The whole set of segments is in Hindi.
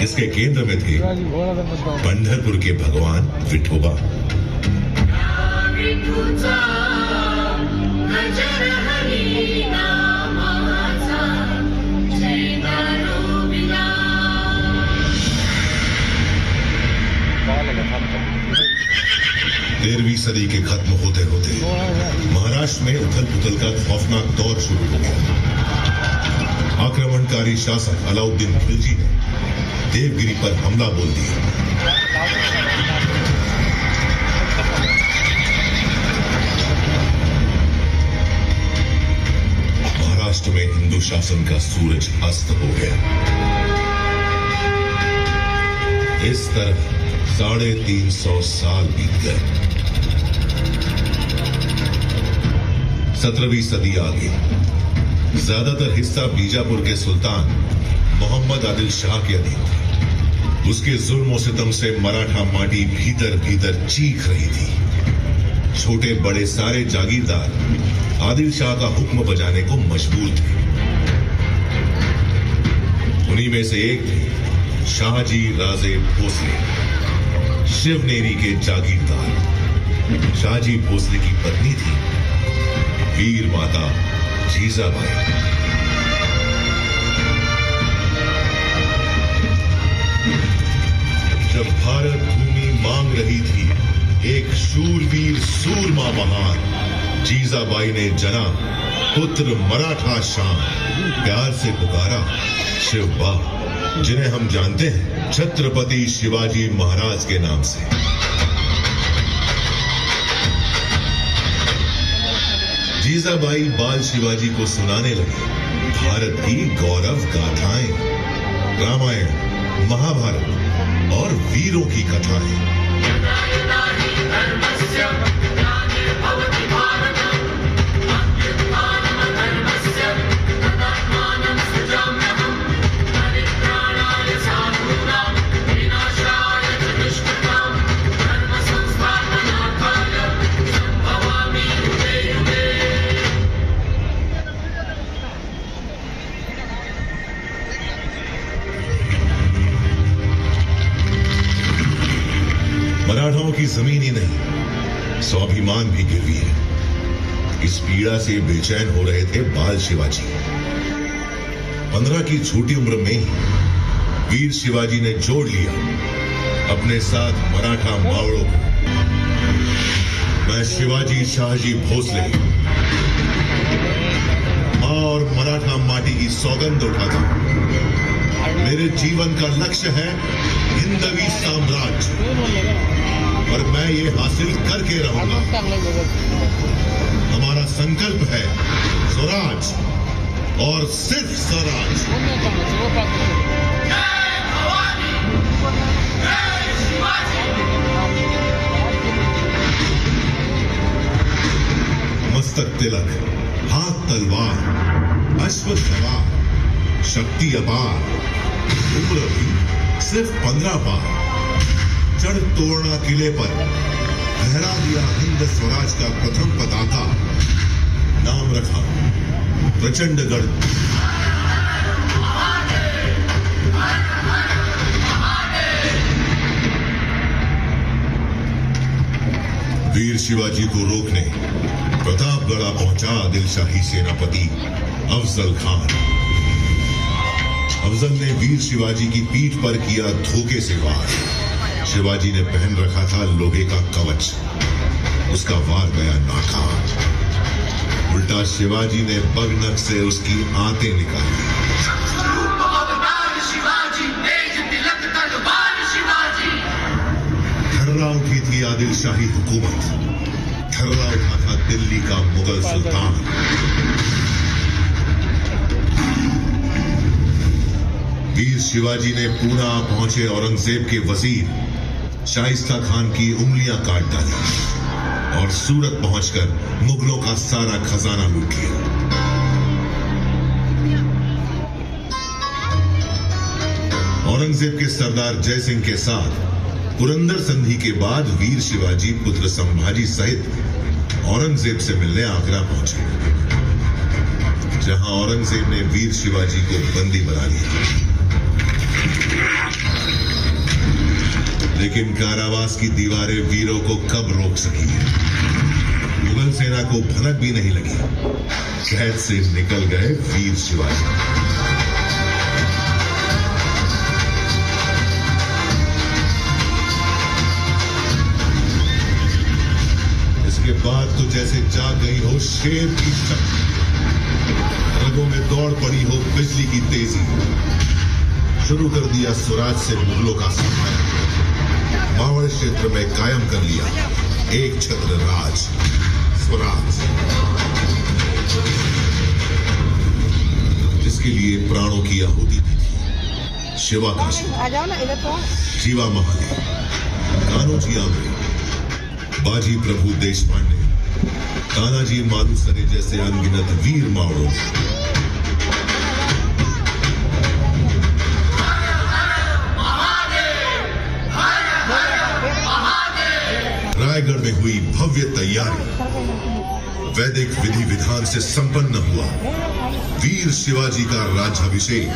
इसके केंद्र में थे पंढरपुर के भगवान विठोबा। तेरहवीं सदी के खत्म होते होते महाराष्ट्र में उथल पुथल का खौफनाक दौर शुरू हो गया। आक्रमणकारी शासक अलाउद्दीन खिलजी ने देवगिरी पर हमला बोल दिया। महाराष्ट्र में हिंदू शासन का सूरज अस्त हो गया। इस तरह 350 साल बीत गए। 17वीं सदी आ गई। ज्यादातर हिस्सा बीजापुर के सुल्तान मोहम्मद आदिल शाह के अधीन था। उसके जुल्म सितम से मराठा माटी भीतर भीतर चीख रही थी। छोटे बड़े सारे जागीरदार आदिल शाह का हुक्म बजाने को मजबूर थे। उन्हीं में से एक थे शाहजी राजे भोसले, शिवनेरी के जागीरदार। शाहजी भोसले की पत्नी थी वीर माता जीजाबाई। जब भारत भूमि मांग रही थी एक शूरवीर सूरमा महान, जीजाबाई ने जना पुत्र मराठा शान प्यार से पुकारा शिवबा, जिन्हें हम जानते हैं छत्रपति शिवाजी महाराज के नाम से। जीजाबाई बाल शिवाजी को सुनाने लगी भारत की गौरव गाथाएं, रामायण, महाभारत और वीरों की कथाएं। मराठाओं की जमीन ही नहीं, स्वाभिमान भी गिरवी है। इस पीड़ा से बेचैन हो रहे थे बाल शिवाजी। 15 की छोटी उम्र में ही वीर शिवाजी ने जोड़ लिया अपने साथ मराठा मावड़ों को। मैं शिवाजी शाहजी भोसले और मराठा माटी की सौगंध उठाता हूं। मेरे जीवन का लक्ष्य है हिंदवी साम्राज्य और मैं ये हासिल करके रहूंगा। हमारा संकल्प है स्वराज और सिर्फ स्वराज। मस्तक तिलक, हाथ तलवार, अश्व सवार, शक्ति अपार, उम्र भी सिर्फ 15 बार। चढ़ तोड़ना किले पर, लहरा दिया हिंद स्वराज का प्रथम पताका। नाम रखा प्रचंडगढ़। वीर शिवाजी को रोकने प्रतापगढ़ पहुंचा आदिल शाही सेनापति अफजल खान। अफजल ने वीर शिवाजी की पीठ पर किया धोखे से वार। शिवाजी ने पहन रखा था लोहे का कवच, उसका वार गया नाकाम। उल्टा शिवाजी ने बगनक से उसकी आंतें निकाली। थर्रा उठी थी आदिल शाही हुकूमत, थर्रा उठा था दिल्ली का मुगल सुल्तान। वीर शिवाजी ने पूना पहुंचे औरंगजेब के वजीर शाइस्ता खान की उंगलियां काट डाली और सूरत पहुंचकर मुगलों का सारा खजाना लूट लिया। औरंगजेब के सरदार जय सिंह के साथ पुरंदर संधि के बाद वीर शिवाजी पुत्र संभाजी सहित औरंगजेब से मिलने आगरा पहुंचे, जहां औरंगजेब ने वीर शिवाजी को बंदी बना लिया। लेकिन कारावास की दीवारें वीरों को कब रोक सकी है? मुगल सेना को भनक भी नहीं लगी। कैद से निकल गए वीर शिवाजी। इसके बाद तो जैसे जाग गई हो शेर की शक्ति, रगों में दौड़ पड़ी हो बिजली की तेजी। शुरू कर दिया स्वराज से मुगलों का साम्राज्य। मावड़ क्षेत्र में कायम कर लिया एक छत्र राज, स्वराज, जिसके लिए प्राणों की आहुति दी थी। शिवा काशी, जीवा महादेव, कान्होजी आंग्रे, बाजी प्रभु देशपांडे, तानाजी मालुसरे जैसे अनगिनत वीर मावड़ों रायगढ़ में हुई भव्य तैयारी। वैदिक विधि विधान से संपन्न हुआ वीर शिवाजी का राज्याभिषेक।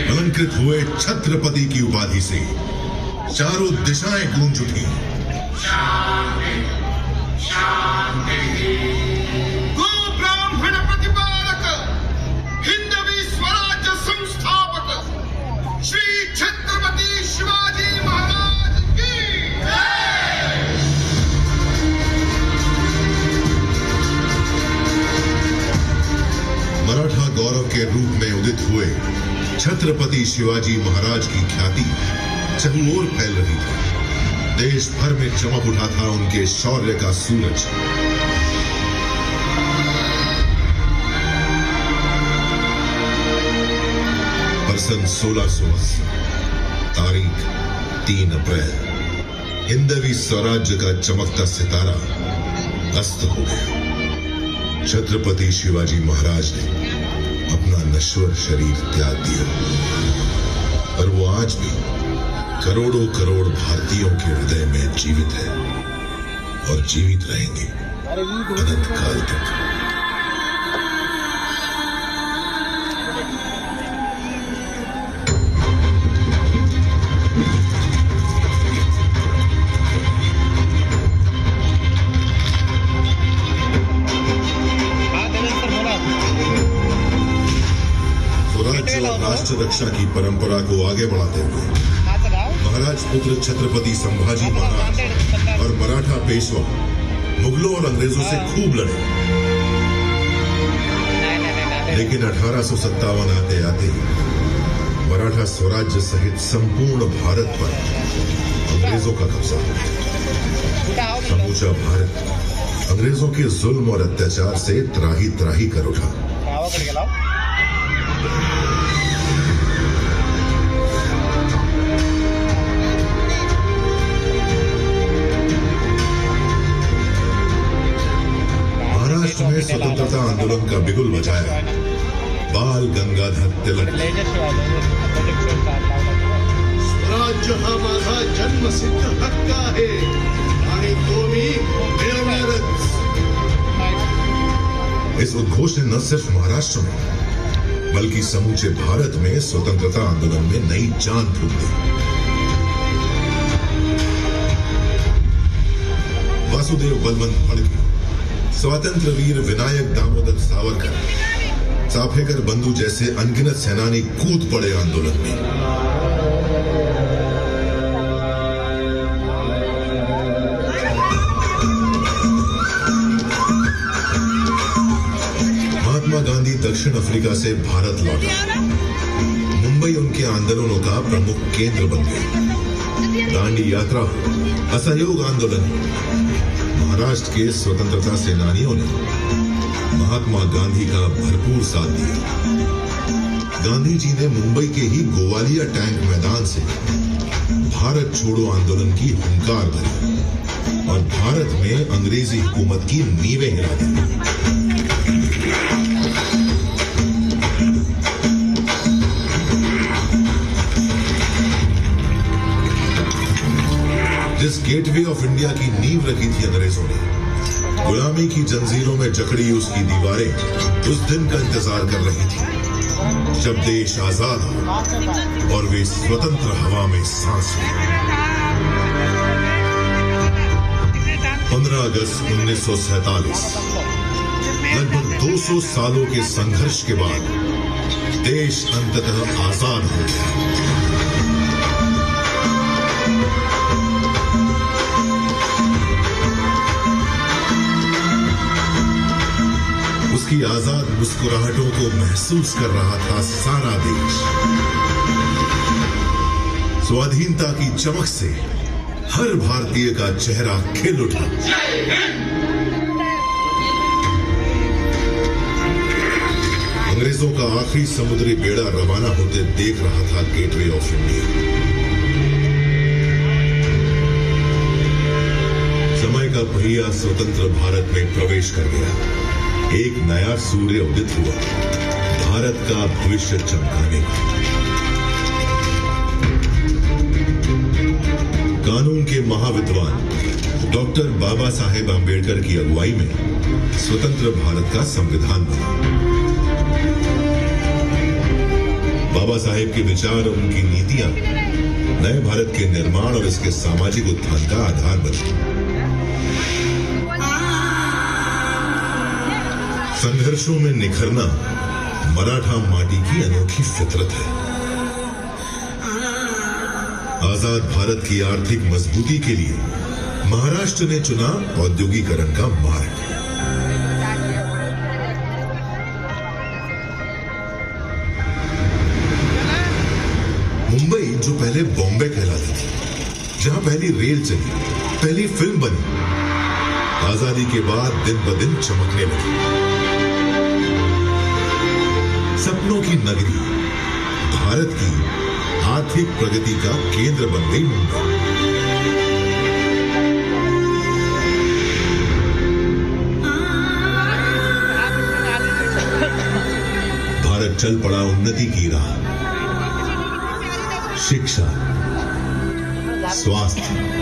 अलंकृत हुए छत्रपति की उपाधि से चारों दिशाएं गूंज उठी। मराठा गौरव के रूप में उदित हुए छत्रपति शिवाजी महाराज की ख्याति चहुओर फैल रही थी। देश भर में चमक उठा था उनके शौर्य का सूरज। पर सन 1680, तारीख 3 अप्रैल, हिंदवी स्वराज्य का चमकता सितारा अस्त हो गया। छत्रपति शिवाजी महाराज ने अपना नश्वर शरीर त्याग दिया, पर वो आज भी करोड़ों करोड़ भारतीयों के हृदय में जीवित है और जीवित रहेंगे अनंत काल तक। राष्ट्र रक्षा की परंपरा को आगे बढ़ाते हुए महाराज पुत्र छत्रपति संभाजी महाराज और मराठा पेशवा मुगलों और अंग्रेजों से खूब लड़े, लेकिन 1857 आते आते मराठा स्वराज्य सहित संपूर्ण भारत पर अंग्रेजों का कब्जा हो गया। समूचा भारत अंग्रेजों के जुल्म और अत्याचार से त्राही त्राही कर उठा। महाराष्ट्र में स्वतंत्रता आंदोलन का बिगुल बजाया बाल गंगाधर तिलक। स्वराज्य हा माझा जन्मसिद्ध हक्क आहे आणि तो मी मिळवणारच। इस उद्घोष ने न सिर्फ महाराष्ट्र में बल्कि समूचे भारत में स्वतंत्रता आंदोलन में नई जान फूंक दी। वासुदेव बलवंत फड़के, स्वातंत्र वीर विनायक दामोदर सावरकर, चाफेकर बंधु जैसे अनगिनत सेनानी कूद पड़े आंदोलन में। महात्मा गांधी दक्षिण अफ्रीका से भारत लौटे। मुंबई उनके आंदोलनों का प्रमुख केंद्र बन गई। दांडी यात्रा, असहयोग आंदोलन, महाराष्ट्र के स्वतंत्रता सेनानियों ने महात्मा गांधी का भरपूर साथ दिया। गांधी जी ने मुंबई के ही गोवालिया टैंक मैदान से भारत छोड़ो आंदोलन की हुंकार भरी और भारत में अंग्रेजी हुकूमत की नींवें हिला दी। जिस गेटवे ऑफ इंडिया की नींव रखी थी अंग्रेजों ने, गुलामी की जंजीरों में जकड़ी उसकी दीवारें उस दिन का इंतजार कर रही थी जब देश आजाद हो और वे स्वतंत्र हवा में सांस लें। 15 अगस्त 1947 लगभग 200 सालों के संघर्ष के बाद देश अंततः आजाद हो गया। उसकी आजाद मुस्कुराहटों को महसूस कर रहा था सारा देश। स्वाधीनता की चमक से हर भारतीय का चेहरा खिल उठा। अंग्रेजों का आखिरी समुद्री बेड़ा रवाना होते देख रहा था गेटवे ऑफ इंडिया। समय का पहिया स्वतंत्र भारत में प्रवेश कर गया। एक नया सूर्य उदित हुआ, भारत का भविष्य चमकाने का। कानून के महाविद्वान डॉक्टर बाबा साहेब आम्बेडकर की अगुवाई में स्वतंत्र भारत का संविधान बना। बाबा साहेब के विचार और उनकी नीतियां नए भारत के निर्माण और इसके सामाजिक उत्थान का आधार बनी। संघर्षों में निखरना मराठा माटी की अनोखी फितरत है। आजाद भारत की आर्थिक मजबूती के लिए महाराष्ट्र ने चुना औद्योगिकरण का मार्ग। मुंबई जो पहले बॉम्बे कहलाती थी, जहां पहली रेल चली, पहली फिल्म बनी, आजादी के बाद दिन ब दिन चमकने लगी। सपनों की नगरी, भारत की आर्थिक प्रगति का केंद्र बन गई मुंबई। भारत चल पड़ा उन्नति की राह। शिक्षा, स्वास्थ्य,